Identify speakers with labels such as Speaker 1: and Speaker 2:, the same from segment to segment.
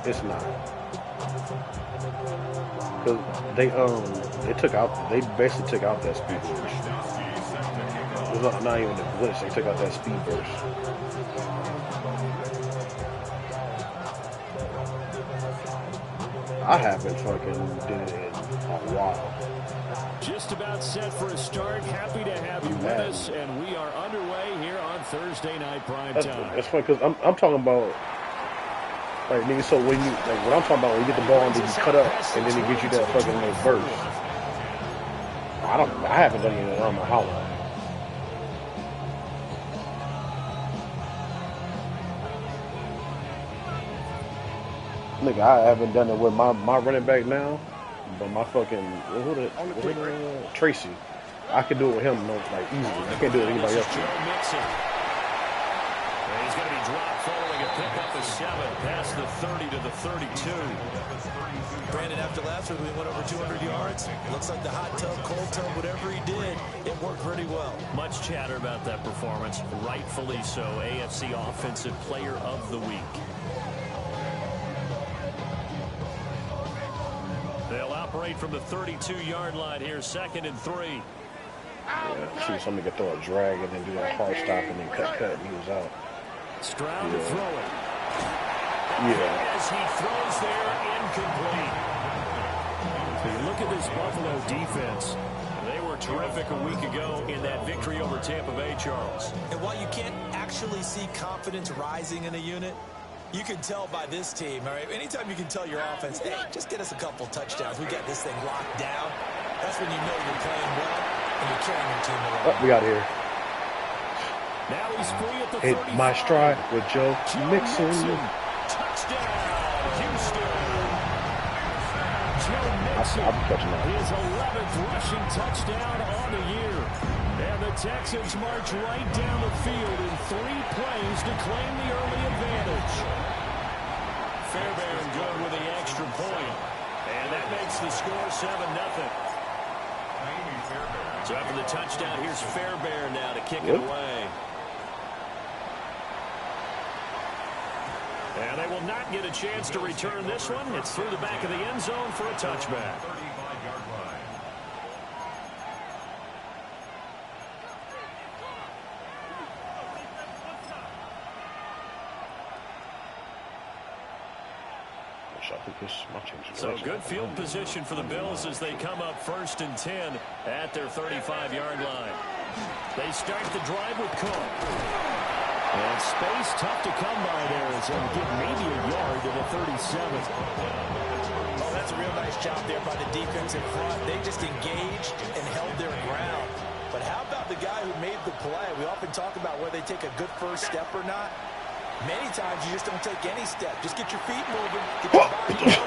Speaker 1: It's not. Cause they basically took out that speed burst. It was not even a glitch. They took out that speed burst. I haven't fucking did it in a while.
Speaker 2: Just about set for a start. Happy to have you with us, and we are underway here on Thursday night prime time.
Speaker 1: That's funny because I'm talking about like nigga. So when you like what I'm talking about, when you get the ball and then you cut up and then it gives you that fucking little burst. I haven't done it in around my house. Nigga, I haven't done it with my running back now, but my fucking Tracy, I can do it with him like easily. I can't do it with anybody else.
Speaker 2: He's going to be dropped following a pickup of 7 past the 30 to the 32.
Speaker 3: Brandon, after last week we went over 200 yards. Looks like the hot tub, cold tub, whatever he did, it worked pretty well.
Speaker 2: Much chatter about that performance, rightfully so. AFC Offensive Player of the Week. They'll operate from the 32-yard line here, 2nd and 3.
Speaker 1: Yeah, see somebody could throw a drag and then do a hard stop and then cut and he was out.
Speaker 2: Stroud to throw it.
Speaker 1: Yeah.
Speaker 2: As he throws there, incomplete. So you look at this Buffalo defense. They were terrific a week ago in that victory over Tampa Bay, Charles.
Speaker 3: And while you can't actually see confidence rising in a unit, you can tell by this team, all right? Anytime you can tell your offense, hey, just get us a couple touchdowns. We got this thing locked down. That's when you know you're playing well and you're carrying your team along.
Speaker 1: Oh, we got here.
Speaker 2: Now he's free at the
Speaker 1: Hit
Speaker 2: 35.
Speaker 1: my stride with Joe Mixon.
Speaker 2: Touchdown, Houston. Joe Mixon,
Speaker 1: I'll be catching that.
Speaker 2: his 11th rushing touchdown on the year. And the Texans march right down the field in 3 plays to claim the early advantage. Fairbairn good with the extra point. And that makes the score 7-0. So after the touchdown, here's Fairbairn now to kick it away. And they will not get a chance to return this one. It's through the back of the end zone for a touchback. So good field position for the Bills as they come up 1st and 10 at their 35-yard line. They start the drive with Cook. And space tough to come by there as they'll get maybe a yard to the 37.
Speaker 3: Oh, that's a real nice job there by the defense in front. They just engaged and held their ground. But how about the guy who made the play? We often talk about whether they take a good first step or not. Many times you just don't take any step. Just get your feet moving. Get your body moving.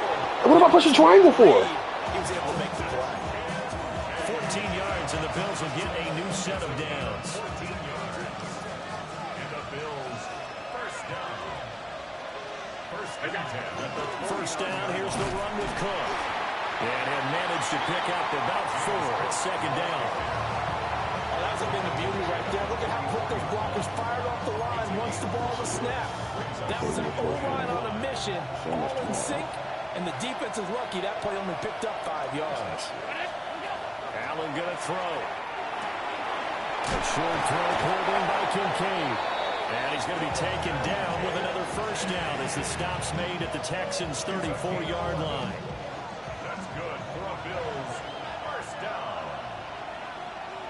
Speaker 1: What am I pushing triangle for?
Speaker 3: He was able to make the play.
Speaker 2: 14 yards, and the Bills will get a new set of downs. First down, here's the run with Cook. And have managed to pick up about 4 at 2nd down.
Speaker 3: Oh, that's been the beauty right there. Look at how quick those blockers fired off the line once the ball was snapped. That was an O-line on a mission, all in sync, and the defense is lucky that play only picked up 5 yards.
Speaker 2: Allen gonna throw. A short throw pulled in by Kincaid. And he's going to be taken down with another first down as the stop's made at the Texans' 34-yard line.
Speaker 4: That's good for a Bills first down.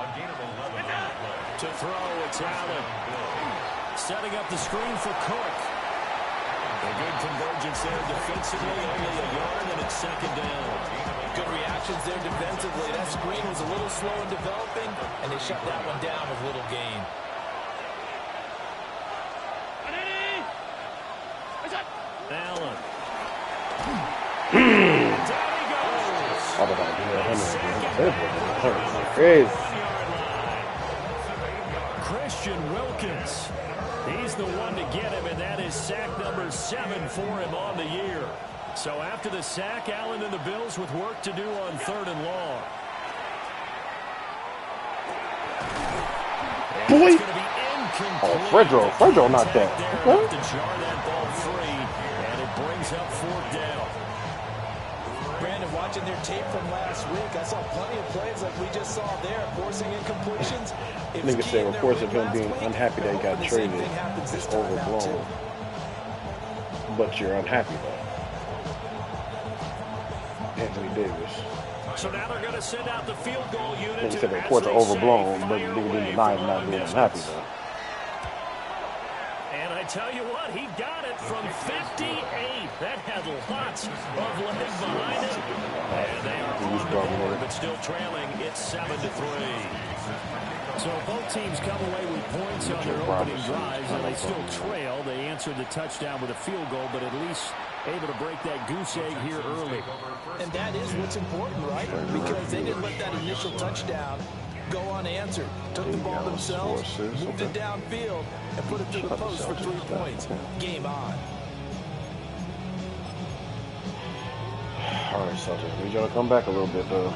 Speaker 4: A gain of 11 on the play.
Speaker 2: To throw, it's Allen. Setting up the screen for Cook. A good convergence there defensively, only a yard, and it's 2nd down.
Speaker 3: Good reactions there defensively. That screen was a little slow in developing, and they shut that one down with little gain.
Speaker 2: Allen.
Speaker 1: Crazy.
Speaker 2: Christian Wilkins. He's the one to get him, and that is sack number 7 for him on the year. So after the sack, Allen and the Bills with work to do on 3rd and long.
Speaker 1: Boy. Oh, Fredro knocked that.
Speaker 2: To jar that ball free, and it brings up fourth down.
Speaker 3: Brandon, watching their tape from last week, I saw plenty of plays like we just saw there, forcing incompletions.
Speaker 1: Nigga said reports of him being unhappy that he got traded is overblown. But you're unhappy though. Anthony Davis.
Speaker 2: So now they're going to send out the field goal unit.
Speaker 1: Nigga said reports are overblown, but nigga didn't deny him not being unhappy though.
Speaker 2: And I tell you what, he got it from 58. That had lots of leg behind it. And they are on the board, but still trailing. It's 7-3. So both teams come away with points on their opening drives, and they still trail. They answered the touchdown with a field goal, but at least able to break that goose egg here early.
Speaker 3: And that is what's important, right? Because they didn't let that initial touchdown go unanswered. Took the ball themselves, moved it downfield, and put it through the post for 3 points. Game on.
Speaker 1: All right, Celtics. We got to come back a little bit, though.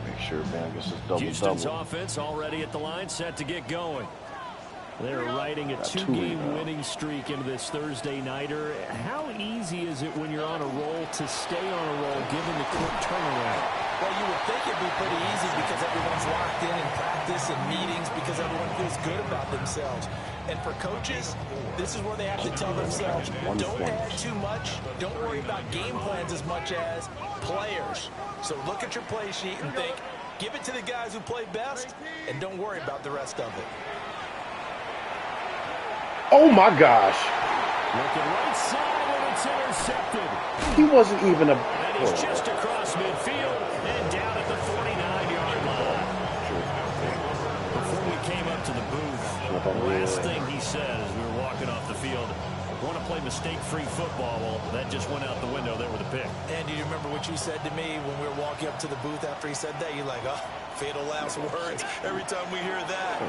Speaker 1: Make sure Bam gets his double-double.
Speaker 2: Houston's offense already at the line, set to get going. They're riding a two-game winning streak into this Thursday nighter. How easy is it when you're on a roll to stay on a roll given the quick turnaround?
Speaker 3: Well, you would think it'd be pretty easy because everyone's locked in practice and meetings because everyone feels good about themselves. And for coaches, this is where they have to tell themselves, don't add too much. Don't worry about game plans as much as players. So look at your play sheet and think, give it to the guys who play best, and don't worry about the rest of it.
Speaker 1: Oh, my gosh.
Speaker 2: Looking right side, and it's intercepted.
Speaker 1: He wasn't even a...
Speaker 2: And he's just across midfield and down at the 49-yard line. Before we came up to the booth, the last thing he said as we were walking off the field, I want to play mistake-free football. Well, that just went out the window there with a pick.
Speaker 3: And do you remember what you said to me when we were walking up to the booth after he said that? You're like, oh, fatal last words. Every time we hear that,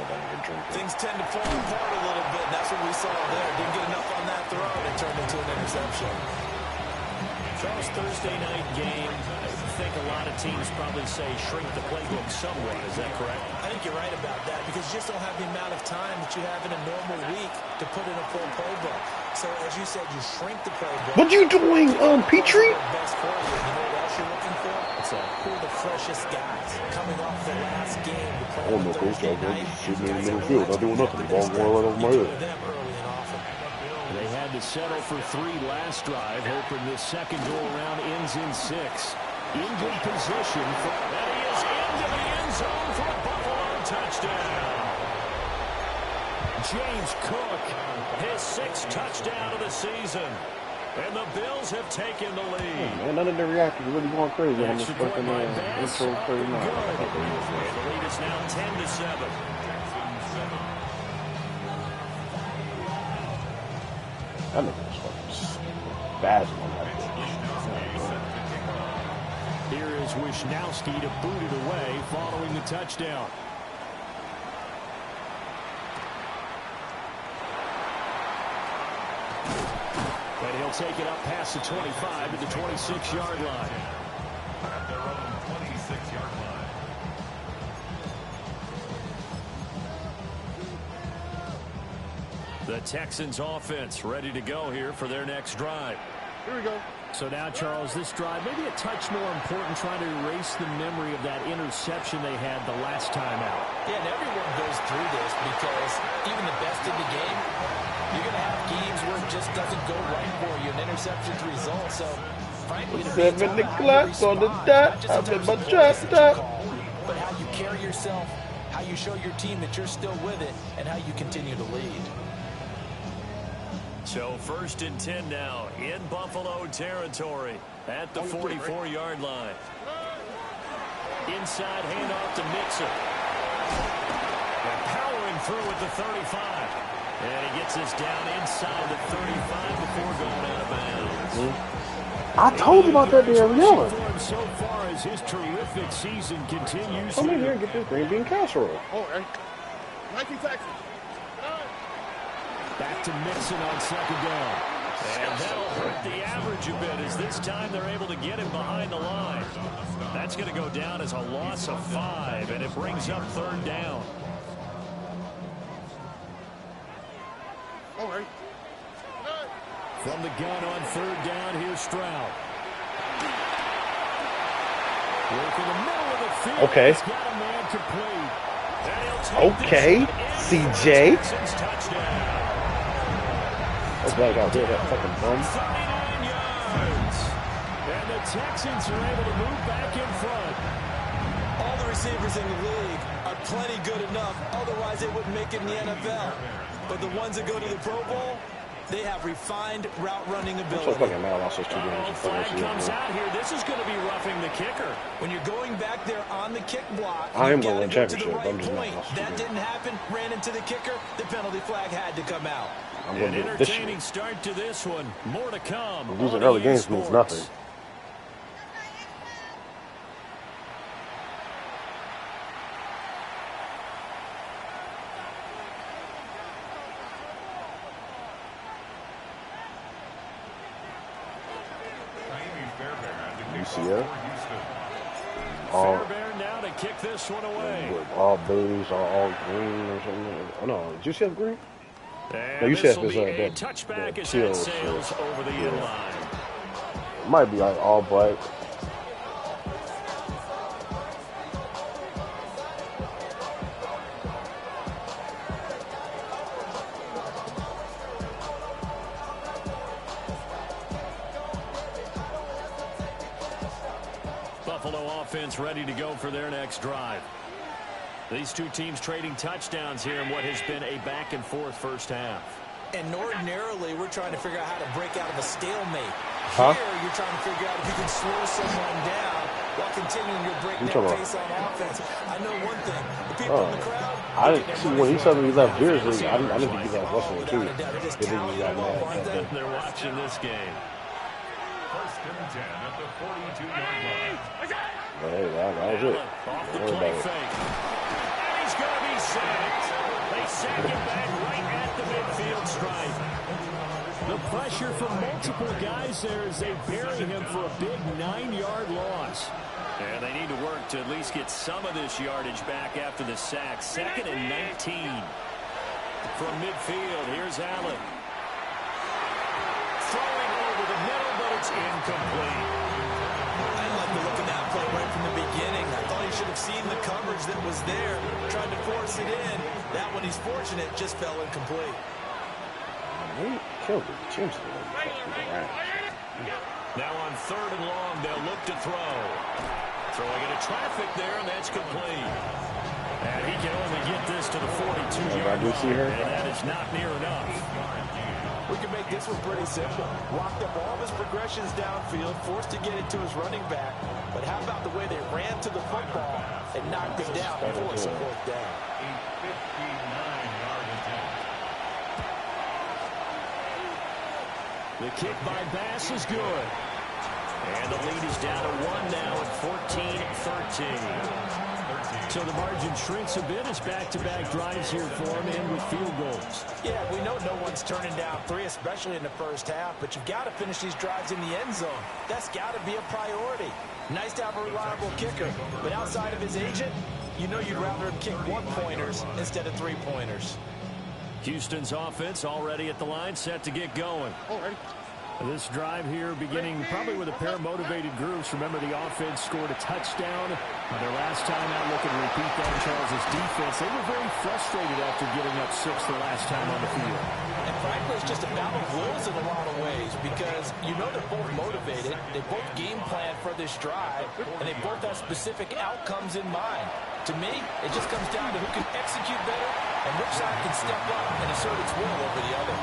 Speaker 3: things tend to fall apart a little bit. And that's what we saw there. Didn't get enough on that throw, and it turned into an interception.
Speaker 2: Charles, Thursday night game, I think a lot of teams probably say shrink the playbook somewhat. Is that correct?
Speaker 3: I think you're right about that because you just don't have the amount of time that you have in a normal week to put in a full playbook. So, as you said, you shrink the playbook.
Speaker 1: What are you doing, Petrie?
Speaker 3: Best for you. You know what else you're looking for? Who are the freshest guys coming off the last game to play on Thursday night?
Speaker 1: Sitting in the middle field, not doing nothing. The ball going right over my head.
Speaker 2: They had to settle for 3 last drive, hoping this second go-around ends in 6. In good position, and he is into the end zone for a Buffalo touchdown. James Cook, his 6th touchdown of the season. And the Bills have taken the lead.
Speaker 1: Man, none of the reactors really going crazy on this fucking intro 39.
Speaker 2: And the lead is now 10-7.
Speaker 1: That nigga was fucking spazzing on that bitch.
Speaker 2: Here is Wisnowski to boot it away following the touchdown. And he'll take it up past the 25 to the 26-yard line.
Speaker 4: At their own 26-yard line.
Speaker 2: The Texans offense ready to go here for their next drive.
Speaker 1: Here we go.
Speaker 2: So now, Charles, this drive maybe a touch more important, trying to erase the memory of that interception they had the last time out.
Speaker 3: Yeah, and everyone goes through this because even the best in the game, you're going to have games where it just doesn't go right for you. An interception's the result. So, frankly, to
Speaker 1: 7 o'clock on the dot. I'm in my drop top.
Speaker 3: But how you carry yourself, how you show your team that you're still with it, and how you continue to lead.
Speaker 2: So 1st and 10 now in Buffalo territory at the 44-yard line. Inside handoff to Mixon. And powering through at the 35. And he gets us down inside the 35 before going out of bounds.
Speaker 1: I told you about that damn yellow.
Speaker 2: So far as his terrific season continues.
Speaker 1: Come in here and get this green bean casserole.
Speaker 5: Oh, Nike Texas.
Speaker 2: Back to Mixon on 2nd down. And that'll hurt the average a bit as this time they're able to get him behind the line. That's going to go down as a loss of 5, and it brings up 3rd down.
Speaker 5: All right.
Speaker 2: From the gun on third down, here's Stroud. Working the middle of the field.
Speaker 1: Okay.
Speaker 2: He's got a man complete. And he'll take
Speaker 1: Okay,
Speaker 2: this one in for
Speaker 1: CJ.
Speaker 2: the Texans touchdown.
Speaker 1: That's black out there, that fucking bum.
Speaker 2: 39 yards. And the Texans are able to move back in front.
Speaker 3: All the receivers in the league are plenty good enough. Otherwise, they wouldn't make it in the NFL. But the ones that go to the Pro Bowl, they have refined route running
Speaker 1: I'm so
Speaker 3: ability.
Speaker 1: fucking mad I lost those 2 games.
Speaker 2: Flag comes out here. This is going to be roughing the kicker.
Speaker 3: When you're going back there on the kick block,
Speaker 1: I am
Speaker 3: you
Speaker 1: gonna
Speaker 3: gotta
Speaker 1: win
Speaker 3: go to the
Speaker 1: championship. I'm
Speaker 3: right
Speaker 1: just not
Speaker 3: point.
Speaker 1: lost
Speaker 3: That
Speaker 1: again.
Speaker 3: didn't happen. Ran into the kicker. The penalty flag had to come out.
Speaker 1: I'm
Speaker 2: An
Speaker 1: going to do it this year.
Speaker 2: entertaining start to this one. More to come.
Speaker 1: Losing
Speaker 2: on
Speaker 1: early
Speaker 2: EA
Speaker 1: games means
Speaker 2: Sports.
Speaker 1: nothing. UCF. All,
Speaker 2: Fairbairn now to kick this one away.
Speaker 1: all blues, all green or something. Oh, no, did UCF green?
Speaker 2: And
Speaker 1: No, UCF
Speaker 2: this will
Speaker 1: is
Speaker 2: be a
Speaker 1: that
Speaker 2: touchback as
Speaker 1: teal
Speaker 2: that sails over the end line.
Speaker 1: It might be like all black.
Speaker 2: Buffalo offense ready to go for their next drive. These two teams trading touchdowns here in what has been a back-and-forth first half.
Speaker 3: And ordinarily, we're trying to figure out how to break out of a stalemate.
Speaker 1: Huh?
Speaker 3: Here, you're trying to figure out if you can slow someone down while continuing your breakneck
Speaker 1: talking about?
Speaker 3: pace on offense. I know one thing. The people in the crowd,
Speaker 1: I didn't see when he said he left Beardsley. I didn't think he left Russell too. They think he got mad at that.
Speaker 2: They're watching this game.
Speaker 4: First and 10 at the 42-yard line.
Speaker 1: Hey, that was it.
Speaker 2: Off the
Speaker 1: Don't worry
Speaker 2: play
Speaker 1: about it.
Speaker 2: fake. And he's going to be sacked. They sack him back right at the midfield stripe. The pressure from multiple guys there as they bury him for a big 9-yard loss. And they need to work to at least get some of this yardage back after the sack. 2nd and 19. From midfield, here's Allen. Throwing over the middle, but it's incomplete.
Speaker 3: I like the look of that play right from the beginning. I thought he should have seen the coverage that was there, tried to force it in. That one, he's fortunate, just fell incomplete.
Speaker 1: He killed it. James did.
Speaker 2: Now on 3rd and long, they'll look to throw. Throwing into traffic there, and that's complete. And he can only get this to the 42-yard line, and that is not near enough.
Speaker 3: We can make this one pretty simple. Locked up all of his progressions downfield, forced to get it to his running back. But how about the way they ran to the football and knocked him down before it's a fourth down?
Speaker 4: A 59-yard attempt.
Speaker 2: The kick by Bass is good. And the lead is down to 1 now at 14-13. So the margin shrinks a bit as back-to-back drives here for him and with field goals.
Speaker 3: Yeah, we know no one's turning down 3, especially in the first half, but you've got to finish these drives in the end zone. That's got to be a priority. Nice to have a reliable kicker, but outside of his agent, you know you'd rather him kick 1-pointers instead of 3-pointers.
Speaker 2: Houston's offense already at the line, set to get going.
Speaker 5: All right.
Speaker 2: This drive here beginning probably with a pair of motivated groups. Remember, the offense scored a touchdown. Their last time out, looking to repeat that in Charles' defense. They were very frustrated after giving up 6 the last time on the field.
Speaker 3: And frankly, it's just a battle of wills in a lot of ways because you know they're both motivated. They both game plan for this drive, and they both have specific outcomes in mind. To me, it just comes down to who can execute better and which side can step up and assert its will over the other.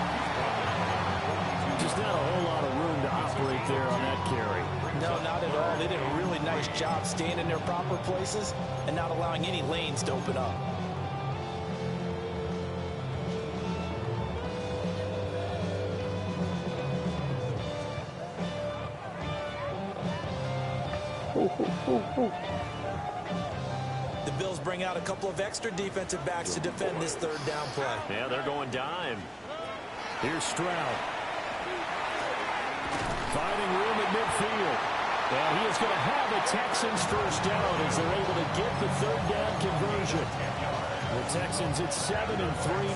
Speaker 2: Just not a whole lot of room to operate there on that carry.
Speaker 3: No, not at all. They did a really nice job staying in their proper places and not allowing any lanes to open up. The Bills bring out a couple of extra defensive backs to defend this 3rd down play.
Speaker 2: Yeah, they're going dime. Here's Stroud. Finding room at midfield. And he is going to have a Texans first down as they're able to get the 3rd down conversion. The Texans at 7-3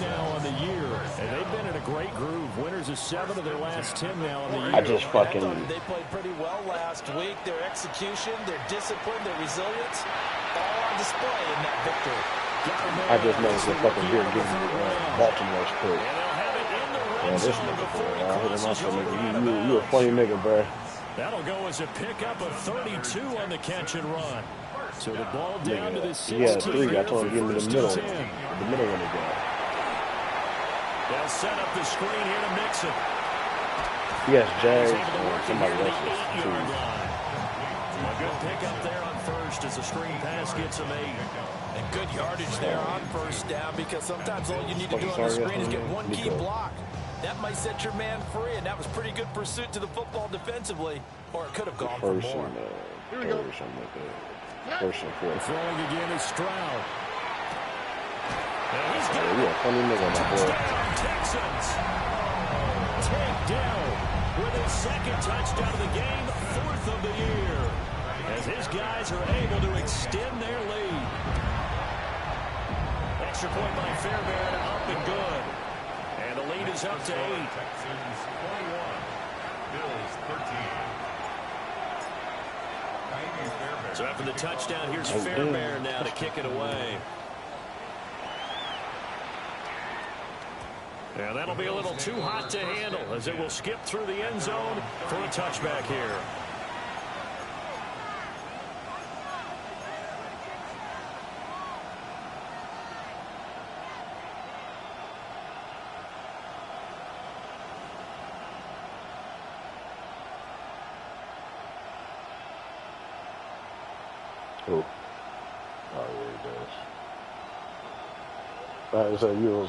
Speaker 2: now on the year, and they've been in a great groove. Winners of 7 of their last 10 now on the year.
Speaker 1: I just fucking.
Speaker 3: They played pretty well last week. Their execution, their discipline, their resilience, all on display in that victory.
Speaker 1: I just noticed the fucking beer getting Baltimore's pick. Man, this nigga, bro. I hit him off, nigga. You a funny nigga, bro.
Speaker 2: That'll go as a pickup of 32 on the catch and run. So the ball down to the 16.
Speaker 1: He had 3. I told him to give him the middle. The middle one he got.
Speaker 2: They'll set up the screen here to Mixon.
Speaker 1: Yes, Jags or somebody else's too.
Speaker 2: A good pickup there on first as the screen pass gets him 8.
Speaker 3: And good yardage there on first down, because sometimes all you need to do on the screen is get one key block. That might set your man free, and that was pretty good pursuit to the football defensively, or it could have gone for more.
Speaker 1: Third or something like that. First and fourth.
Speaker 2: Throwing again is Stroud. And he's got
Speaker 1: you a funny nigga, my boy.
Speaker 2: Texans take down with his second touchdown of the game, 4th of the year, as his guys are able to extend their lead. Extra point by Fairbairn, up and good. And the lead is up to 8.
Speaker 4: Texans 21, Bills 13.
Speaker 2: So after the touchdown, here's Fairbairn now to kick it away. And that'll be a little too hot to handle as it will skip through the end zone for a touchback here.
Speaker 1: Who? Oh, yeah, he does.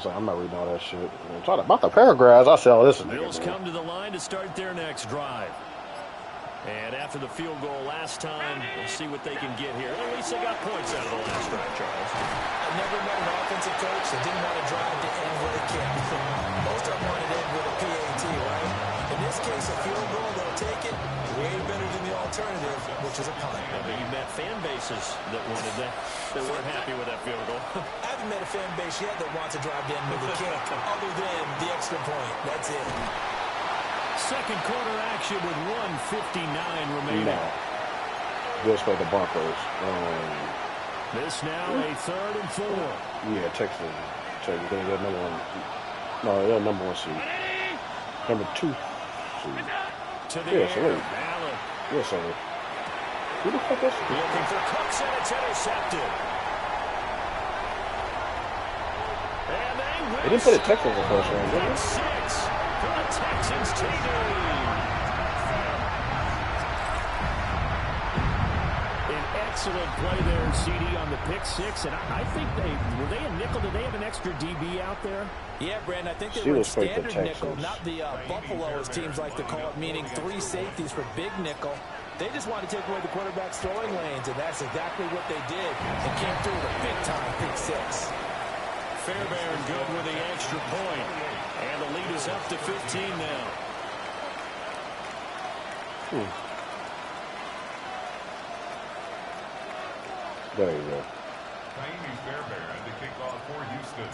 Speaker 1: I'm not reading all that shit. Talking about the paragraphs, I said, oh, this is
Speaker 2: Bills come to the line to start their next drive. And after the field goal last time, we'll see what they can get here. At least they got points out of the last drive, Charles.
Speaker 3: I've never met an offensive coach that didn't want to drive to end where they can. Most of them want to end with a PAT, right? In this case, a field goal, they'll take it. Way better than the alternative, which is a punt.
Speaker 2: But you met fan bases that wanted that, that weren't happy with that field goal.
Speaker 3: I haven't met a fan base yet that wants to drive to end with a kick, other than the extra point. That's it.
Speaker 2: Second quarter action with 1:59 remaining.
Speaker 1: No. Bills play the Broncos.
Speaker 2: This now a 3rd and 4.
Speaker 1: Yeah, Texas. They're going to get number 1. No, they're number 1 seed. Number 2 seed.
Speaker 2: To the
Speaker 1: Yeah, so
Speaker 2: air.
Speaker 1: wait.
Speaker 2: Allen.
Speaker 1: Yeah, so who the fuck is
Speaker 2: Looking for Cooks, and it's intercepted. And
Speaker 1: They didn't put a Texans in the first round, did they?
Speaker 2: 6 for the Texans TD. An excellent play there, CD, on the pick 6. And I think were they a nickel? Did they have an extra DB out there?
Speaker 3: Yeah, Brandon, I think they
Speaker 1: Steelers
Speaker 3: were
Speaker 1: played the
Speaker 3: standard nickel,
Speaker 1: Texans.
Speaker 3: not the Buffalo, as teams like to call it, meaning 3 safeties for big nickel. They just wanted to take away the quarterback's throwing lanes, and that's exactly what they did. They came through with a big-time pick 6.
Speaker 2: Fairbairn good with the extra point. And the lead is up to 15 now.
Speaker 1: There you go.
Speaker 4: Fairbairn to kick off for Houston.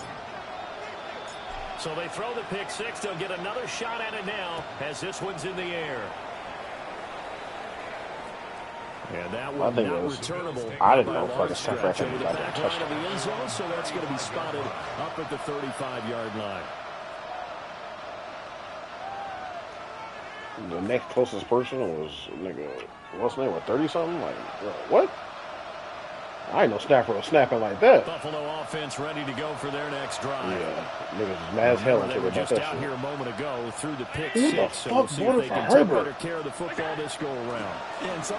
Speaker 2: So they throw the pick 6. They'll get another shot at it now as this one's in the air. And that one not returnable.
Speaker 1: I didn't know fucking San Francisco
Speaker 2: over the
Speaker 1: got
Speaker 2: back
Speaker 1: that
Speaker 2: line
Speaker 1: touchdown.
Speaker 2: of the end zone, so that's going to be spotted up at the 35-yard line.
Speaker 1: The next closest person was, nigga, what's his name, 30-something? Like, what? I ain't no snapper was snapping like that.
Speaker 2: Buffalo offense ready to go for their next drive.
Speaker 1: Yeah, niggas is mad as hell
Speaker 2: They
Speaker 1: until
Speaker 2: were
Speaker 1: they got
Speaker 2: just
Speaker 1: that
Speaker 2: out
Speaker 1: shit.
Speaker 2: here a moment ago through the pick
Speaker 1: Who the
Speaker 2: 6, so we'll
Speaker 1: fuck
Speaker 2: see if
Speaker 1: voted
Speaker 2: they
Speaker 1: for
Speaker 2: can take
Speaker 1: Herbert?
Speaker 2: better care of the football this go around.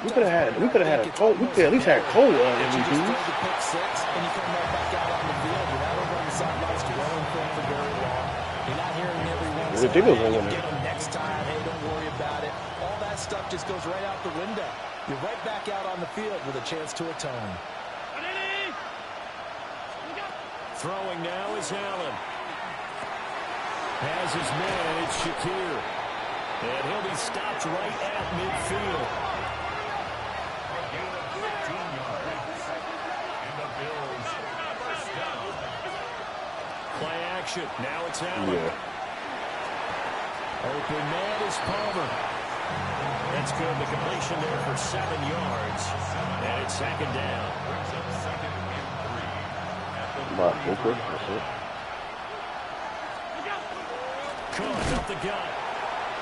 Speaker 1: We could have had Cole. We could at least had Cole
Speaker 3: You
Speaker 1: MVP.
Speaker 3: just throw the pick 6, and you come right back out on the field. You're not over on the sidelines dwelling film for very long. You're not hearing everyone
Speaker 1: Well,
Speaker 3: say,
Speaker 1: they did
Speaker 3: hey,
Speaker 1: win it.
Speaker 3: get them next time. Hey, don't worry about it. All that stuff just goes right out the window. You're right back out on the field with a chance to atone.
Speaker 2: Throwing now is Allen. Has his man, it's Shakir. And he'll be stopped right at midfield.
Speaker 4: A gain of 15 yards. And the Bills first down
Speaker 2: action. Now it's Allen.
Speaker 1: Yeah.
Speaker 2: Open man is Palmer. That's good. The completion there for 7 yards. And it's 2nd down.
Speaker 1: Right, okay. That's it.
Speaker 2: Cook up the gut.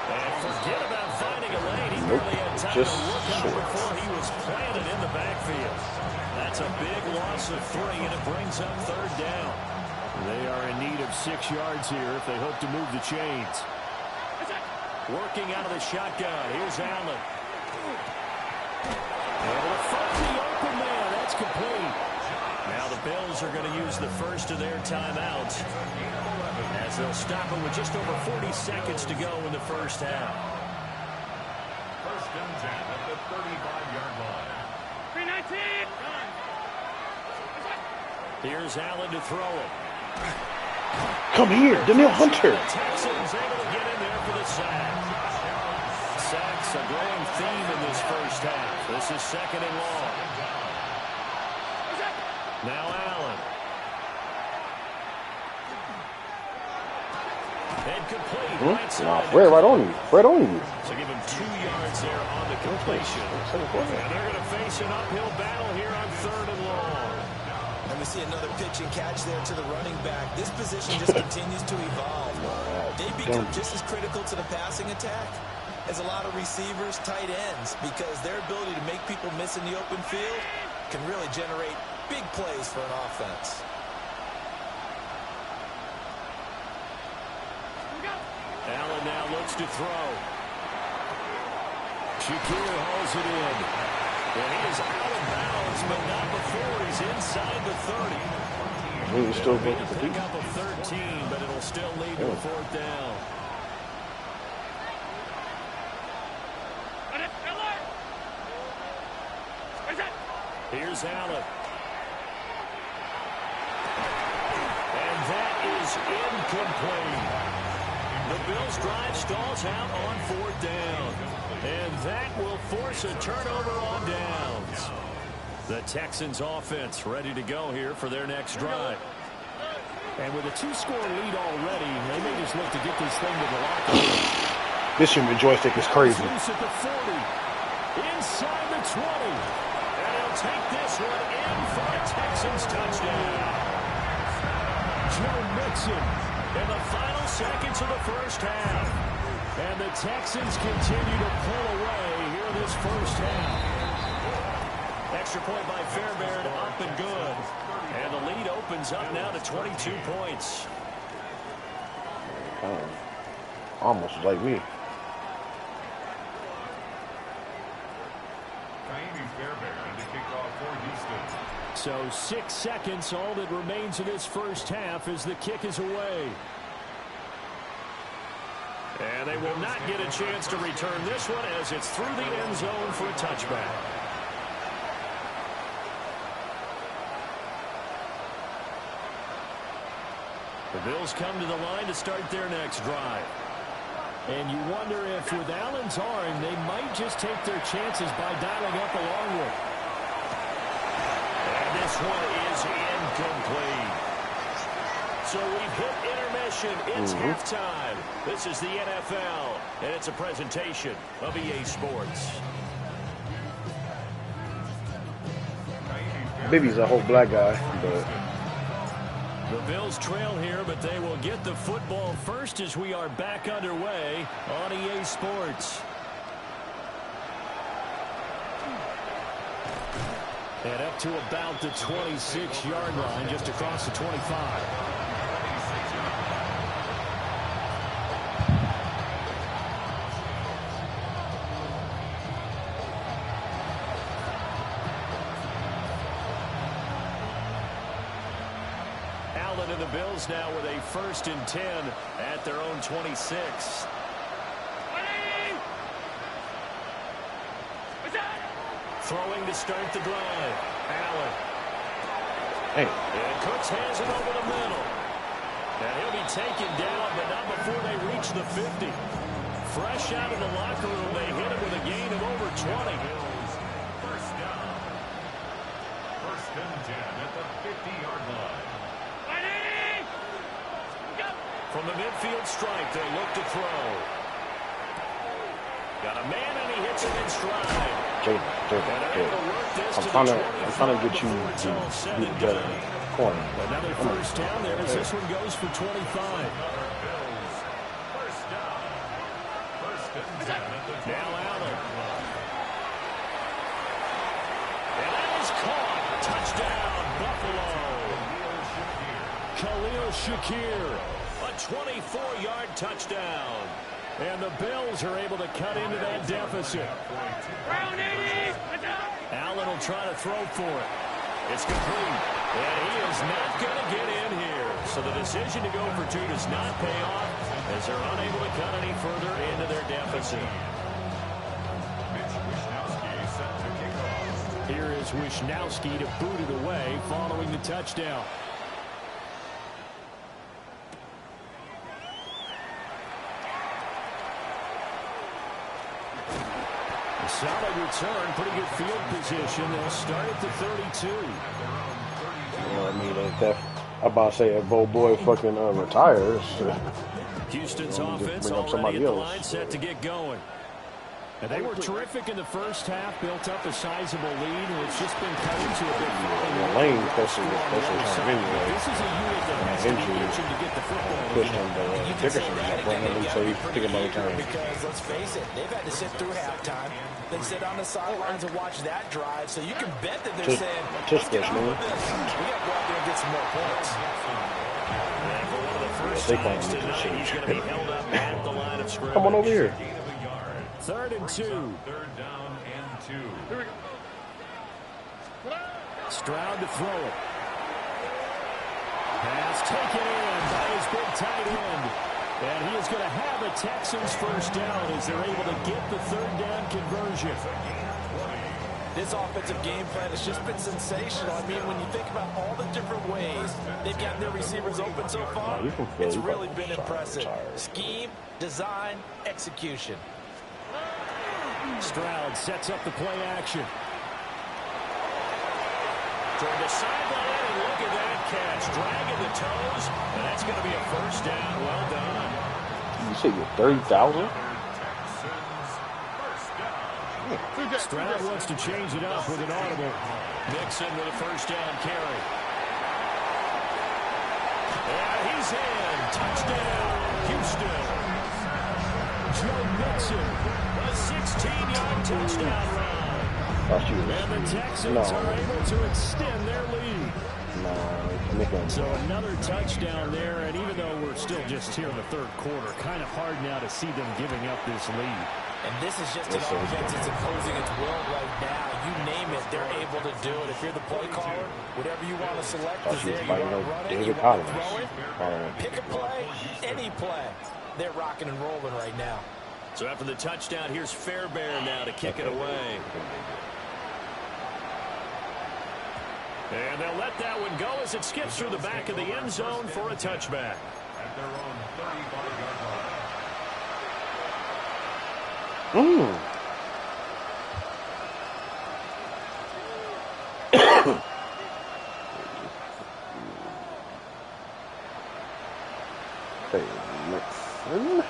Speaker 2: And forget about finding a lane. He
Speaker 1: Nope.
Speaker 2: barely had time
Speaker 1: Just
Speaker 2: to look up
Speaker 1: short.
Speaker 2: before he was planted in the backfield. That's a big loss of 3, and it brings up 3rd down. They are in need of 6 yards here if they hope to move the chains. Working out of the shotgun. Here's Allen. Able to find the open man. That's complete. Now the Bills are going to use the first of their timeouts as they'll stop it with just over 40 seconds to go in the first half.
Speaker 4: 1st and 10 at the 35-yard line.
Speaker 5: 319.
Speaker 2: Here's Allen to throw it.
Speaker 1: Come here, Danielle Hunter.
Speaker 2: The Texans able to get in there for the sack. Sacks a growing theme in this first half. This is 2nd and long. Now Allen. And complete. Right side.
Speaker 1: Fred, right on you. Fred on you.
Speaker 2: So give him 2 yards there on the completion. And they're going to face an uphill battle here on 3rd and long.
Speaker 3: And we see another pitch and catch there to the running back. This position just continues to evolve. They become just as critical to the passing attack as a lot of receivers, tight ends, because their ability to make people miss in the open field can really generate big plays for an offense.
Speaker 2: Allen now looks to throw. Shakir hauls it in. And he is out of bounds, but not before he's inside the 30.
Speaker 1: He's still
Speaker 2: Made a pickup of 13, but it'll still lead to a 4th down. Here's Allen. And that is incomplete. The Bills' drive stalls out on 4th down. And that will force a turnover on downs. The Texans offense ready to go here for their next drive. And with a 2-score lead already, they may just look to get this thing to the locker room.
Speaker 1: This human joystick is crazy.
Speaker 2: Loose at the 40. Inside the 20. And he'll take this one in for a Texans touchdown. Joe Mixon in the final seconds of the first half. And the Texans continue to pull away here this first half. Extra point by Fairbairn, up and good. And the lead opens up now to 22 points.
Speaker 1: Almost like me.
Speaker 4: Fairbairn to kick off for Houston.
Speaker 2: So 6 seconds, all that remains in this first half as the kick is away. And they will not get a chance to return this one as it's through the end zone for a touchback. The Bills come to the line to start their next drive. And you wonder if with Allen's arm, they might just take their chances by dialing up a long one. And this one is incomplete. So we've hit intermission. It's halftime. This is the NFL, and it's a presentation of EA Sports.
Speaker 1: Baby's a whole black guy, but
Speaker 2: The Bills trail here, but they will get the football first as we are back underway on EA Sports. And up to about the 26-yard line, just across the 25. And the Bills now with a 1st and 10 at their own 26. Throwing to start the drive. Allen.
Speaker 1: hey,
Speaker 2: And Cooks has it over the middle. And he'll be taken down, but not before they reach the 50. Fresh out of the locker room, they hit him with a gain of over 20.
Speaker 4: First down. 1st and 10 at the 50-yard line.
Speaker 2: From the midfield stripe, they look to throw. Got a man, and he hits him in stride.
Speaker 1: I'm trying to get you to be better corner.
Speaker 2: Another first down there as this one goes for 25. Now Allen. And that is caught. Touchdown, Buffalo. Khalil Shakir. A 24-yard touchdown. And the Bills are able to cut into that deficit. Allen will try to throw for it. It's complete. And he is not going to get in here. So the decision to go for two does not pay off as they're unable to cut any further into their deficit. Here is Wishnowski to boot it away following the touchdown. Solid return, pretty good field position. They'll start at the 32.
Speaker 1: Well, I mean, I'm about to say if Bo Boy fucking retires.
Speaker 2: Houston's offense already at the line set to get going. And they were terrific in the first half, built up a sizable lead, and it's just been cut into a big
Speaker 1: Lane, especially anyway.
Speaker 2: This is a unit that has to be itching to get the football.
Speaker 1: Push him, Dickerson got brought him in, so he's thinking about time.
Speaker 3: Because let's face it, they've had to sit through halftime, then sit on the sidelines and watch that drive. So you can bet that they're saying, let's get on with this. We got to go out there and get some more points.
Speaker 2: And for one of the first times tonight, he's going to be held up at the line of scrimmage.
Speaker 1: Come on over here.
Speaker 2: 3rd and 2.
Speaker 4: 3rd down and 2. Here we go.
Speaker 2: Stroud to throw it. Pass taken in by his big tight end. And he is going to have a Texans first down as they're able to get the 3rd down conversion.
Speaker 3: This offensive game plan has just been sensational. I mean, when you think about all the different ways they've gotten their receivers open so far, it's really been impressive. Scheme, design, execution.
Speaker 2: Stroud sets up the play action. Toward the sideline, and look at that catch. Dragging the toes, and that's going to be a first down. Well done.
Speaker 1: You say you're 30,000?
Speaker 2: Stroud wants to change it up with an audible. Mixon with a first down carry. And he's in. Touchdown, Houston. Joe Mixon, a 16-yard touchdown run. And the Texans are able to extend their lead. So another touchdown there, and even though we're still just here in the 3rd quarter, kind of hard now to see them giving up this lead.
Speaker 3: And this is just an offense that's imposing its will right now. You name it, they're able to do it. If you're the play caller, whatever you want to select is there. You want to run it, you want to throw it, pick a play, any play. They're rocking and rolling right now.
Speaker 2: So after the touchdown, here's Fairbairn now to kick it away. And they'll let that one go as it skips through the back of the end zone for a touchback.
Speaker 4: At their own 35-yard line.
Speaker 1: Hey, Mixon.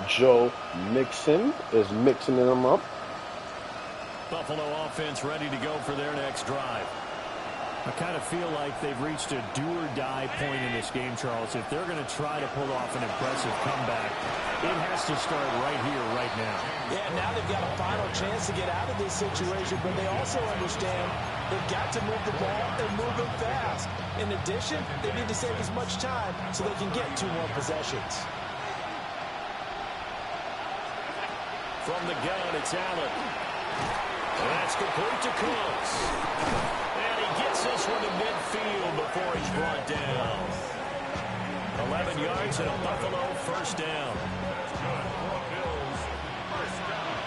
Speaker 1: Joe Mixon is mixing them up.
Speaker 2: Buffalo offense ready to go for their next drive. I kind of feel like they've reached a do-or-die point in this game, Charles. If they're going to try to pull off an impressive comeback, it has to start right here, right now.
Speaker 3: Yeah, now they've got a final chance to get out of this situation, but they also understand they've got to move the ball and move it fast. In addition, they need to save as much time so they can get 2 more possessions.
Speaker 2: From the gun, it's Allen. And that's complete to Cooks. And he gets this one to midfield before he's brought down. 11 yards and a Buffalo first down.
Speaker 4: Bills, first down.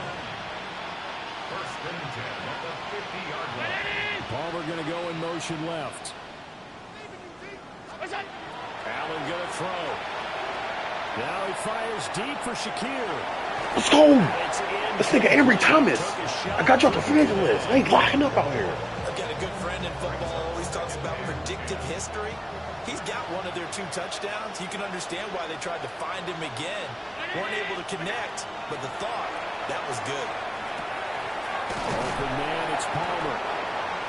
Speaker 4: 1st and 10 at the 50-yard line.
Speaker 2: Palmer going to go in motion left. Allen going to throw. Now he fires deep for Shakir.
Speaker 1: Let's go. This nigga Ambry Thomas. I got you off the fan list. I ain't locking up out here.
Speaker 3: I've got a good friend in football, always talks about predictability active history, he's got one of their 2 touchdowns. You can understand why they tried to find him again. Weren't able to connect, but the thought, that was good.
Speaker 2: Open man, it's Palmer.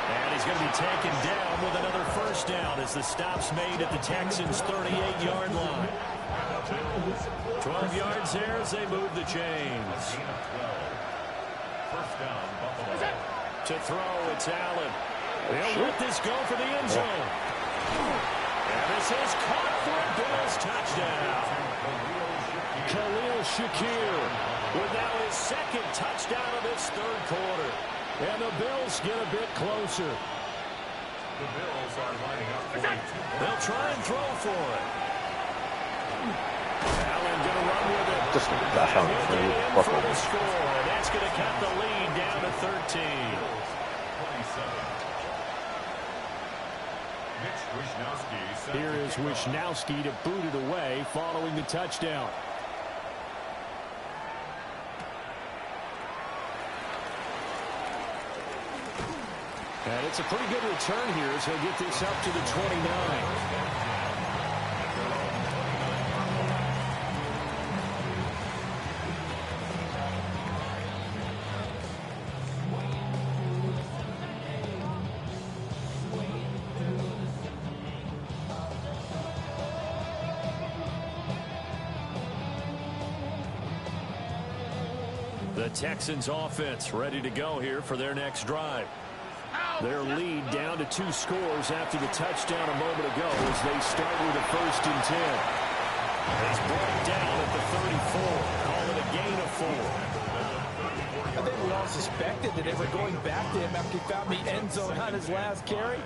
Speaker 2: And he's going to be taken down with another first down as the stop's made at the Texans' 38-yard line. 12 yards there as they move the chains.
Speaker 4: First down, Buffalo.
Speaker 2: To throw, it's Allen. They'll let this go for the end zone. And this is caught for a Bills touchdown. Khalil Shakir with now his 2nd touchdown of this 3rd quarter. And the Bills get a bit closer.
Speaker 4: The Bills are lining up for it.
Speaker 2: They'll try and throw for it. Allen going to run with it.
Speaker 1: Just that's how
Speaker 2: He'll get in
Speaker 1: fuck
Speaker 2: for
Speaker 1: over.
Speaker 2: the score. That's going to cut the lead down to 13.
Speaker 4: 27. Mitch Wishnowsky.
Speaker 2: Here is Wishnowsky to boot it away following the touchdown. And it's a pretty good return here as he'll get this up to the 29. The Texans offense ready to go here for their next drive. Their lead down to 2 scores after the touchdown a moment ago as they start with a 1st and 10. He's brought down at the 34. Call it a gain of 4.
Speaker 3: I think we all suspected that they were going back to him after he found the end zone on his last carry,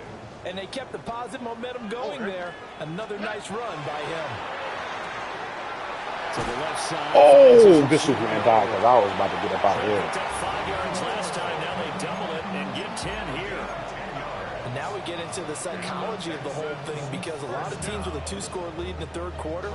Speaker 3: and they kept the positive momentum going there. Another nice run by him.
Speaker 2: To the left side.
Speaker 1: Oh, this Superman died because I was about to get up out of here.
Speaker 2: Picked up 5 yards last time. Now they double it and get 10 here.
Speaker 3: And now we get into the psychology of the whole thing, because a lot of teams with a 2-score lead in the 3rd quarter,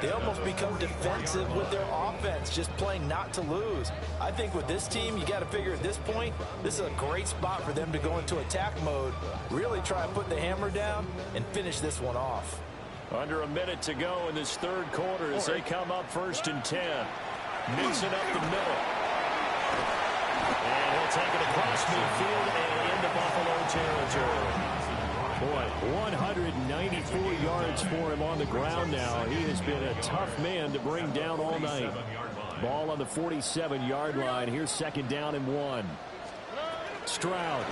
Speaker 3: they almost become defensive with their offense, just playing not to lose. I think with this team, you got to figure at this point, this is a great spot for them to go into attack mode, really try and put the hammer down and finish this one off.
Speaker 2: Under a minute to go in this 3rd quarter as they come up 1st and 10. Mixing up the middle. And he'll take it across midfield and into Buffalo territory. Boy, 194 yards for him on the ground now. He has been a tough man to bring down all night. Ball on the 47-yard line. Here's 2nd down and 1. Stroud.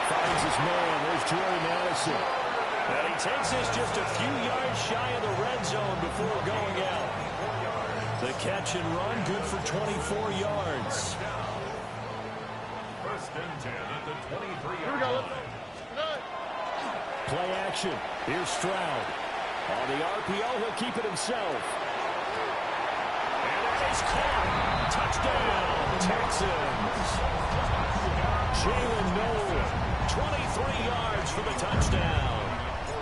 Speaker 2: Finds his man. There's Jordy Madison. And he takes this just a few yards shy of the red zone before going out. The catch and run, good for 24 yards.
Speaker 4: 1st and 10 at the 23-yard line.
Speaker 2: Play action. Here's Stroud. On the RPO, he'll keep it himself. And it is caught. Touchdown, Texans. Jalen Nolan, 23 yards for the touchdown.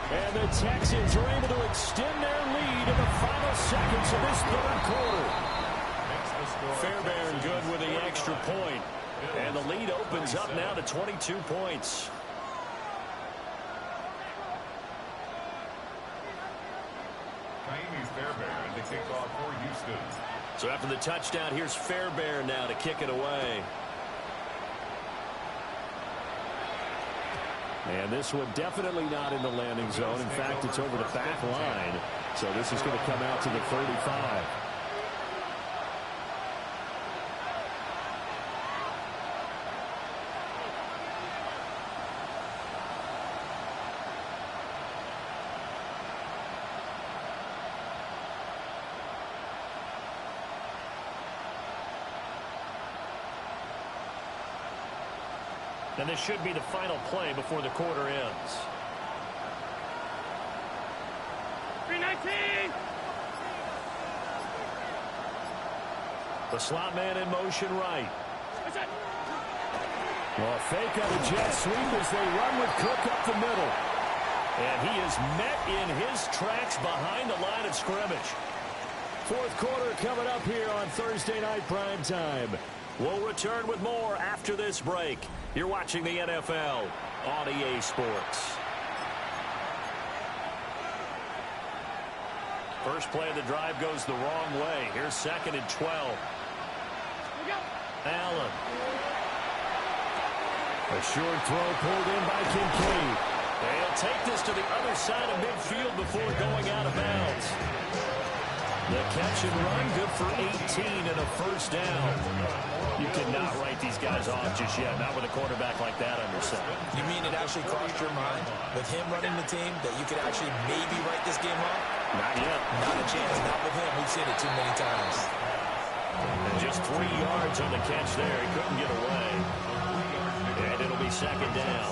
Speaker 2: And the Texans are able to extend their lead in the final seconds of this 3rd quarter. Fairbairn good with the extra point. And the lead opens up now to 22 points.
Speaker 4: Fairbairn to kick off for Houston.
Speaker 2: So after the touchdown, here's Fairbairn now to kick it away. And this one definitely not in the landing zone. In fact, it's over the back line. So this is going to come out to the 35. And this should be the final play before the quarter ends.
Speaker 5: 319.
Speaker 2: The slot man in motion right. Well, a fake on the jet sweep as they run with Cook up the middle. And he is met in his tracks behind the line of scrimmage. 4th quarter coming up here on Thursday Night Prime Time. We'll return with more after this break. You're watching the NFL on EA Sports. First play of the drive goes the wrong way. Here's 2nd and 12. Allen. A short throw pulled in by Kincaid. They'll take this to the other side of midfield before going out of bounds. The catch and run, good for 18 and a first down. You cannot write these guys off just yet, not with a quarterback like that under center.
Speaker 3: You mean it actually crossed your mind with him running the team that you could actually maybe write this game off?
Speaker 2: Not yet.
Speaker 3: Not a chance, not with him. We've seen it too many times.
Speaker 2: And just 3 yards on the catch there. He couldn't get away. And it'll be 2nd down.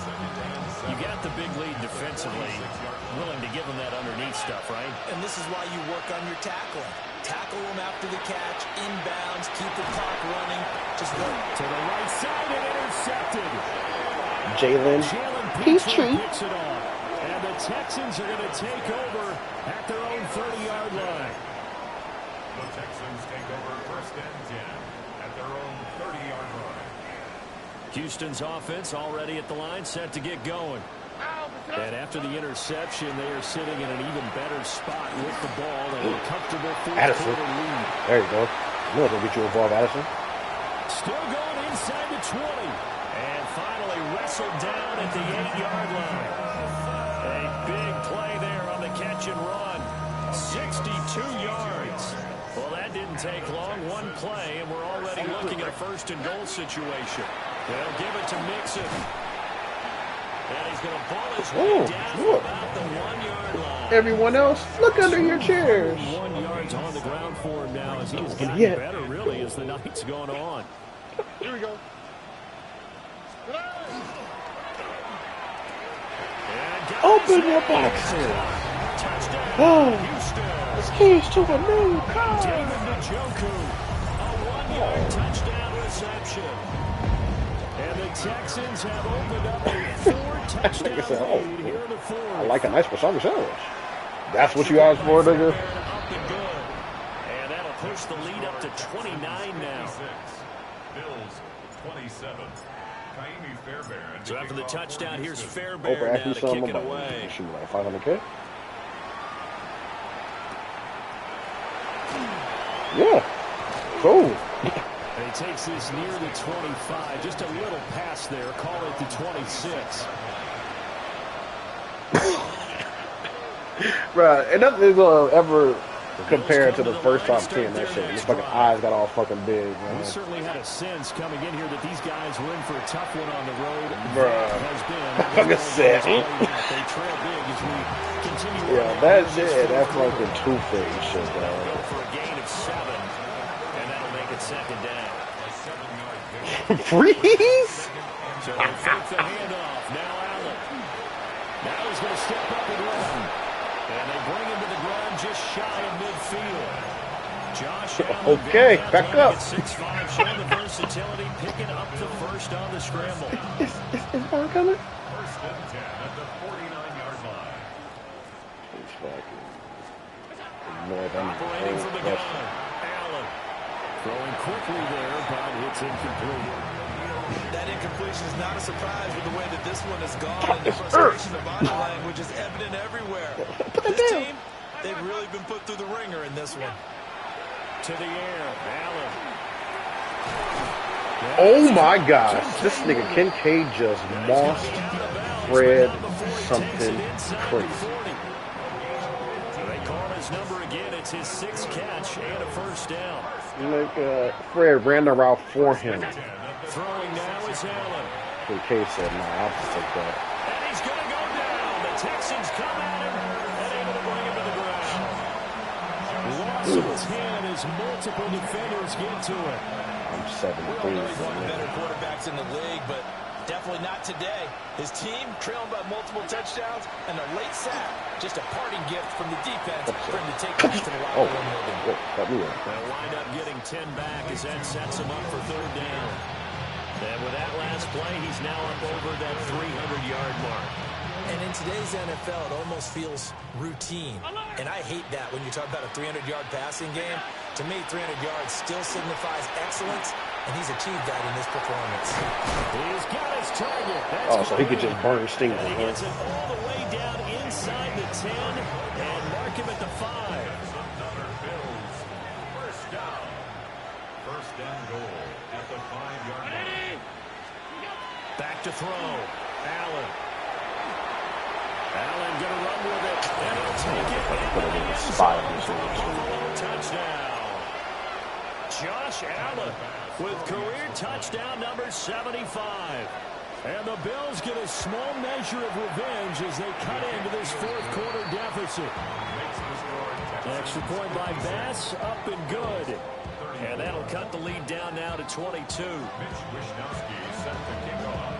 Speaker 2: You got the big lead defensively. Willing to give him that underneath stuff, right?
Speaker 3: And this is why you work on your tackling. Tackle him after the catch, inbounds, keep the clock running. Just work.
Speaker 2: To the right side and intercepted.
Speaker 1: Jalen Petrie.
Speaker 2: Picks it off. And the Texans are going to take over at their own 30-yard line.
Speaker 4: The Texans take over 1st and 10 at their own 30-yard line.
Speaker 2: Houston's offense already at the line, set to get going. And after the interception, they are sitting in an even better spot with the ball and a comfortable fourth-quarter lead.
Speaker 1: There you go. You know they'll get you involved, Addison.
Speaker 2: Still going inside the 20. And finally wrestled down at the 8-yard line. A big play there on the catch and run. 62 yards. Well, that didn't take long. One play, and we're already looking at a 1st and goal situation. They'll give it to Mixon. And he's going to ball his way down about the 1-yard line.
Speaker 1: Everyone else, look under your chairs.
Speaker 2: 1 yard's on the ground for him now as he's gotten better, really, as the night's going on.
Speaker 5: Here we go.
Speaker 1: Open your boxes. Oh, this keys to a new car.
Speaker 2: David Njoku, a 1-yard touchdown reception. And the Texans have opened up a 4-touchdown lead here in the 4th.
Speaker 1: I like a nice pastrami sandwich. That's what you asked for, nigga.
Speaker 2: And that'll push the lead up to 29 now.
Speaker 4: Bills 27.
Speaker 2: So after the touchdown, here's Fairbairn now to kick it away.
Speaker 1: Shoot, like 500K? Yeah. Cool.
Speaker 2: And he takes this near the 25. Just a little pass there. Call it the 26.
Speaker 1: Right. And nothing's going to ever compare to the first time seeing that shit. His fucking eyes got all fucking big, man.
Speaker 2: We certainly had a sense coming in here that these guys were in for a tough one on the road.
Speaker 1: Bruh.
Speaker 2: Has been.
Speaker 1: Fucking sick.
Speaker 2: They trail big as we continue.
Speaker 1: Yeah, that's it. That's fucking two-faced shit, bro.
Speaker 2: Go for a gain of 7, and that'll make it 2nd down.
Speaker 1: Freeze?
Speaker 2: So they fake the handoff. Now Allen. Now he's going to step up and run. And they bring him to the ground just shy of midfield. Josh Allen.
Speaker 1: Okay, back up.
Speaker 2: 6'5", showing the versatility, picking up the first on the scramble.
Speaker 1: Is Ball coming?
Speaker 4: 1st and 10 at the 49-yard line.
Speaker 1: He's fucking
Speaker 2: Operating from the gun. Allen. Throwing quickly there, but it's incomplete.
Speaker 3: That incompletion is not a surprise with the way that this one has gone. And the frustration of body language is evident everywhere. This team, they've really been put through the ringer in this one.
Speaker 2: To the air, Allen.
Speaker 1: Oh my gosh, this nigga Kincaid just mossed Fred something crazy.
Speaker 2: They call his number again. It's his 6th catch and a first down.
Speaker 1: Like, Fred ran the route for him.
Speaker 2: Throwing now is Allen.
Speaker 1: Kincaid said, nah, I'll just take that.
Speaker 2: And he's going to go down. The Texans come at him and able to bring him to the ground. Loss of 10 as multiple defenders get to it.
Speaker 1: I'm 7-3.
Speaker 3: We all know he's one of the better quarterbacks in the league, but definitely not today. His team trailing by multiple touchdowns, and a late sack, just a parting gift from the defense for him to take back to the locker room building.
Speaker 2: They'll wind up getting 10 back as that sets him up for 3rd down. And with that last play, he's now up over that 300-yard mark.
Speaker 3: And in today's NFL, it almost feels routine. And I hate that when you talk about a 300-yard passing game. To me, 300 yards still signifies excellence, and he's achieved that in this performance.
Speaker 2: He's got his target. That's
Speaker 1: Oh, so he could just burn Stingers,
Speaker 2: and he
Speaker 1: huh?
Speaker 2: gets it all the way down inside the 10 and mark him at the 5.
Speaker 4: First down. First down goal at the 5-yard line.
Speaker 2: Back to throw. Allen. Allen gonna run with it, and he'll take it
Speaker 1: Put it in the spot of this
Speaker 2: touchdown. Josh Allen with career touchdown number 75. And the Bills get a small measure of revenge as they cut into this fourth quarter deficit. Extra point by Bass, up and good. And that'll cut the lead down now to 22.
Speaker 4: Mitch Wishnowsky set to kick off.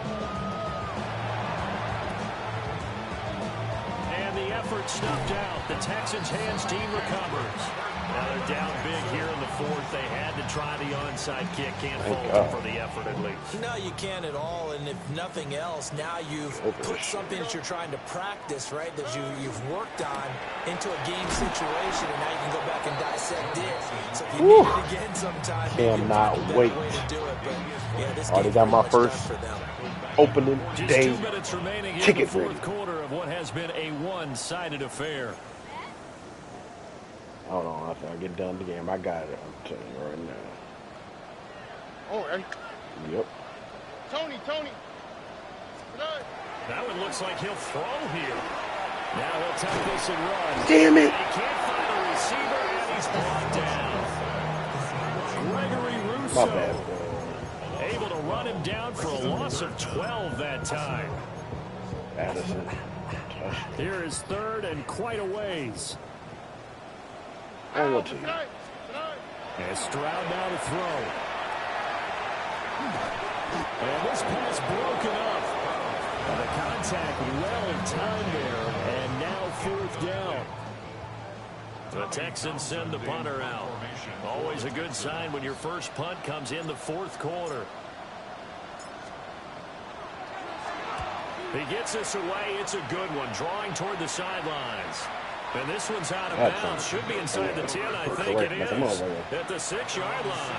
Speaker 2: And the effort snuffed out. The Texans' hands team recovers. Now they're down big here in the fourth. They had to try the onside kick. Can't fault them for the effort at least.
Speaker 3: No, you can't at all. And if nothing else, now you've put something that you're trying to practice, right, that you've worked on into a game situation, and now you can go back and dissect it. So if you need it again sometime,
Speaker 1: cannot wait.
Speaker 3: way to do it. But, yeah, this
Speaker 1: Already got my first opening
Speaker 2: Just
Speaker 1: day
Speaker 2: 2 minutes remaining in the
Speaker 1: ticket
Speaker 2: fourth
Speaker 1: ready.
Speaker 2: quarter of what has been a one-sided affair.
Speaker 1: Hold on, after I get done the game, I got it. I'm telling you right now.
Speaker 5: Oh, and
Speaker 1: Yep.
Speaker 5: Tony.
Speaker 2: Now it looks like he'll throw here. Now he'll take this and run.
Speaker 1: Damn it!
Speaker 2: He can't find a receiver, and he's brought down. Gregory
Speaker 1: My
Speaker 2: Rousseau
Speaker 1: bad.
Speaker 2: able to run him down for a loss of 12 that time.
Speaker 1: Addison.
Speaker 2: Here is third and quite a ways.
Speaker 1: On what team?
Speaker 2: And Stroud now to throw. And this pass broken up. And the contact well in time there. And now fourth down. The Texans send the punter out. Always a good sign when your first punt comes in the fourth quarter. He gets this away. It's a good one. Drawing toward the sidelines. And this one's out of bounds. Should be inside the 10, I think it is. At the 6-yard line.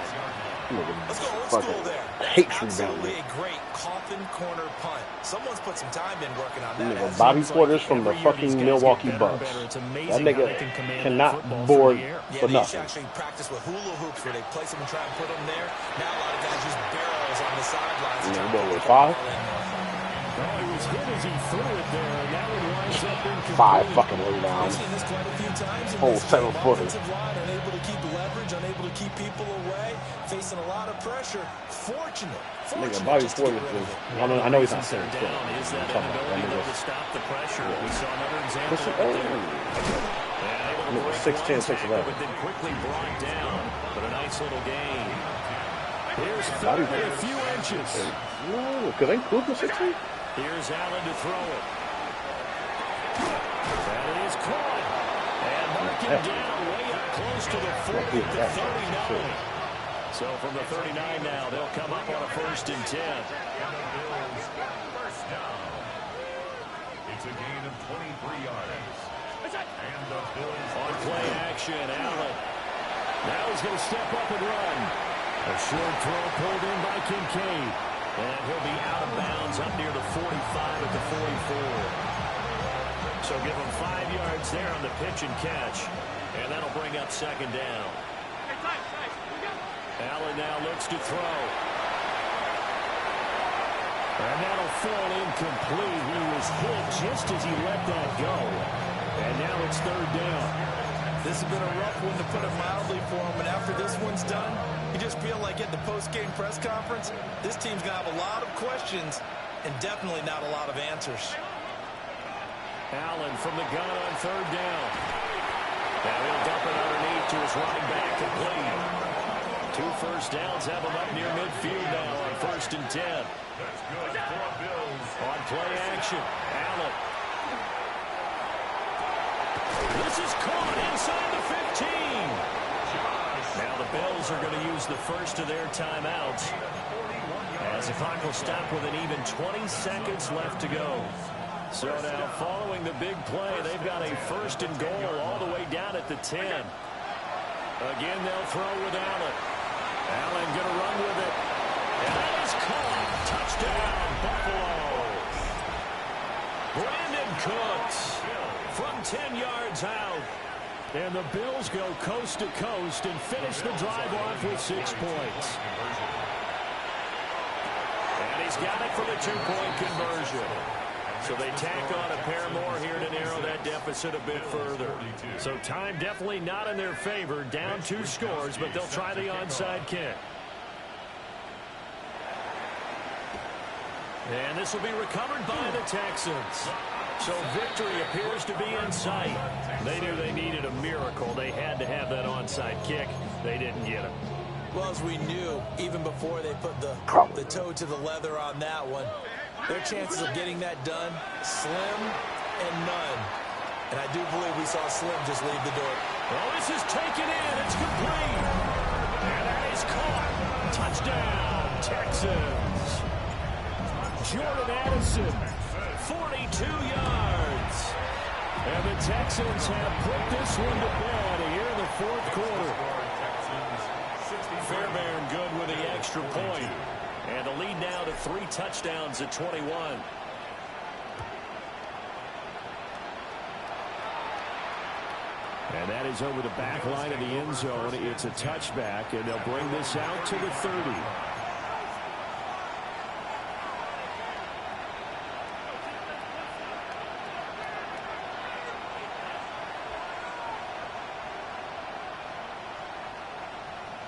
Speaker 3: Let's go old school there. Absolutely a great coffin corner punt. Someone's put some time in working on that.
Speaker 1: Bobby Porter's from the fucking Milwaukee Bucks. That nigga cannot board for
Speaker 3: they
Speaker 1: nothing.
Speaker 3: actually practice with hula hoops where they place them and try and put them there. Now a lot of guys use barrels on the sidelines.
Speaker 1: With 5?
Speaker 2: Oh, he was hit as he threw it there, and that one winds up incomplete.
Speaker 1: 5 fucking way down.
Speaker 3: We've seen this quite a few times.
Speaker 1: Whole 7-footer.
Speaker 3: Unable to keep leverage, unable to keep people away, facing a lot of pressure. Fortunate.
Speaker 1: Nigga, Bobby Porter is. I know he's not center foot.
Speaker 2: Down is that
Speaker 1: I'm talking about
Speaker 2: inability to stop the pressure. We saw another example right there.
Speaker 1: Nigga, 6'10", 6'11".
Speaker 2: But then quickly brought down. But a nice little gain. Here's
Speaker 1: Bobby
Speaker 2: third and a few inches.
Speaker 1: No, because ain't Kuzma 16?
Speaker 2: Here's Allen to throw it. That is caught. And marking down way up close to the 40 to 39. So from the 39 now, they'll come up on a 1st and 10.
Speaker 4: First down. It's a gain of 23 yards. And the Bills
Speaker 2: On play action, Allen. Now he's going to step up and run. A short throw pulled in by Kincaid. And he'll be out of bounds up near the 45 at the 44. So give him 5 yards there on the pitch and catch. And that'll bring up 2nd down. Allen now looks to throw. And that'll fall incomplete. He was hit just as he let that go. And now it's 3rd down.
Speaker 3: This has been a rough one, to put it mildly, for him. And after this one's done, you just feel like at the post-game press conference, this team's going to have a lot of questions and definitely not a lot of answers.
Speaker 2: Allen from the gun on 3rd down. Now he'll dump it underneath to his running back complete. 2 first downs have him up near midfield now on 1st and 10.
Speaker 4: That's good for Bills.
Speaker 2: On play action, Allen. This is caught inside the 15. Now the Bills are going to use the first of their timeouts, as the clock will stop with an even 20 seconds left to go. So now following the big play, they've got a 1st and goal all the way down at the 10. Again, they'll throw with Allen. Allen going to run with it. And that is caught. Touchdown, Buffalo. Brandon Cooks from 10 yards out. And the Bills go coast to coast and finish the drive off with 6 points. And he's got it for the 2-point conversion. So they tack on a pair more here to narrow that deficit a bit further. So time definitely not in their favor. Down 2 scores, but they'll try the onside kick. And this will be recovered by the Texans. So victory appears to be in sight. They knew they needed a miracle. They had to have that onside kick. They didn't get it.
Speaker 3: Well, as we knew, even before they put the toe to the leather on that one, their chances of getting that done, slim and none. And I do believe we saw Slim just leave the door.
Speaker 2: Well, this is taken in. It's complete. And that is caught. Touchdown, Texans. Jordan Addison, 42 yards. And the Texans have put this one to bed here in the 4th quarter. Fairbairn good with the extra point. And the lead now to 3 touchdowns at 21. And that is over the back line of the end zone. It's a touchback, and they'll bring this out to the 30.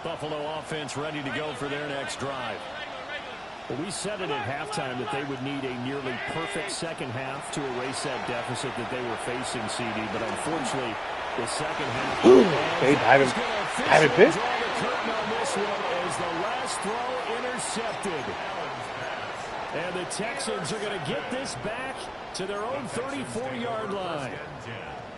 Speaker 2: Buffalo offense ready to go for their next drive. Well, we said it at halftime that they would need a nearly perfect second half to erase that deficit that they were facing, CD. But unfortunately, the second half.
Speaker 1: They haven't picked.
Speaker 2: Draw the curtain on this one as the last throw intercepted. And the Texans are going to get this back to their own 34-yard line.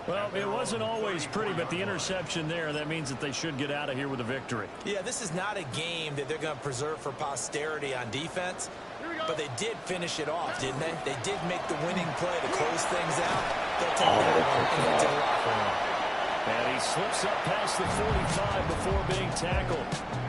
Speaker 2: Well, it wasn't always pretty, but the interception there, that means that they should get out of here with a victory.
Speaker 3: Yeah, this is not a game that they're going to preserve for posterity on defense, but they did finish it off, didn't they? They did make the winning play to close things out. They'll take that into the locker room.
Speaker 2: And he slips up past the 45 before being tackled.